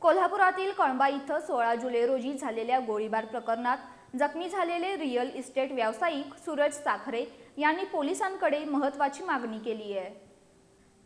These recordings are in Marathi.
कोल्हापुरातील कळंबा इथं 16 जुलै रोजी झालेल्या गोळीबार प्रकरणात जखमी झालेले रिअल इस्टेट व्यावसायिक सूरज साखरे यांनी पोलिसांकडे महत्त्वाची मागणी केली आहे।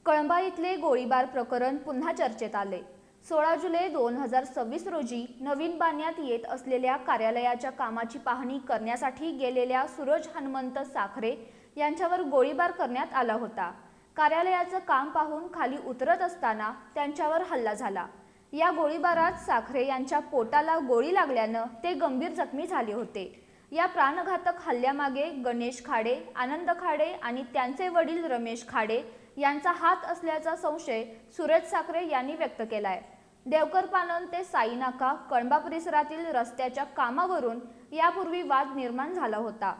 कळंबा इथले गोळीबार प्रकरण पुन्हा चर्चेत आले। 16 जुलै 2026 रोजी नवीन बांधण्यात येत असलेल्या कार्यालयाच्या कामाची पाहणी करण्यासाठी गेलेल्या सूरज हनुमंत साखरे यांच्यावर गोळीबार करण्यात आला होता। कार्यालयाचं काम पाहून खाली उतरत असताना त्यांच्यावर हल्ला झाला। या गोळीबारात साखरे यांच्या पोटाला गोळी लागल्यानं ते गंभीर जखमी झाले होते। या प्राणघातक हल्ल्यामागे गणेश खाडे, आनंद खाडे आणि त्यांचे वडील रमेश खाडे यांचा हात असल्याचा संशय सूरज साखरे यांनी व्यक्त केलाय। देवकर पानन ते साईनाका कळंबा परिसरातील रस्त्याच्या कामावरून यापूर्वी वाद निर्माण झाला होता।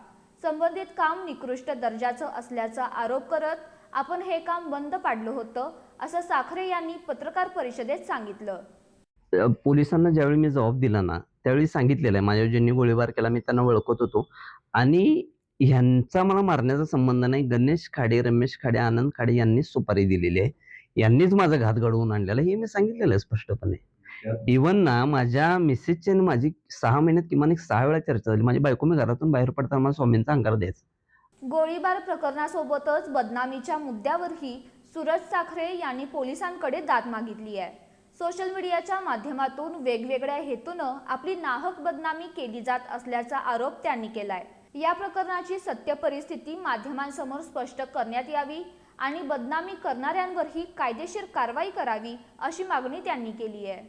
संबंधित काम निकृष्ट दर्जाचं असल्याचा आरोप करत आपण हे काम बंद पाडलं होतं असं साखरे यांनी पत्रकार परिषदेत सांगितलं। पोलिसांना ज्यावेळी मी जबाब दिला ना त्यावेळी सांगितलेलं आहे, माझ्यावर ज्यांनी गोळीबार केला मी त्यांना ओळखत होतो आणि ह्यांचा मला मारण्याचा संबंध नाही। गणेश खाडे, रमेश खाडे, आनंद खाडे यांनी सुपारी दिलेली आहे, यांनीच माझा घात घडवून आणलेला हे मी सांगितलेलं आहे स्पष्टपणे। इव्हन ना माझ्या मिसेसची आणि माझी 6 महिन्यात किमान 6 वेळा चर्चा झाली। माझी बायको मी घरातून बाहेर पडताना मला स्वामींचा अंगार द्यायचा। गोळीबार प्रकरणासोबतच बदनामीच्या मुद्द्यावरही सूरज साखरे यांनी पोलिसांकडे दाद मागितली आहे। सोशल मीडियाच्या माध्यमातून वेगवेगळ्या हेतूनं आपली नाहक बदनामी केली जात असल्याचा आरोप त्यांनी केलाय। या प्रकरणाची सत्य परिस्थिती माध्यमांसमोर स्पष्ट करण्यात यावी आणि बदनामी करणाऱ्यांवरही कायदेशीर कारवाई करावी अशी मागणी त्यांनी केली आहे।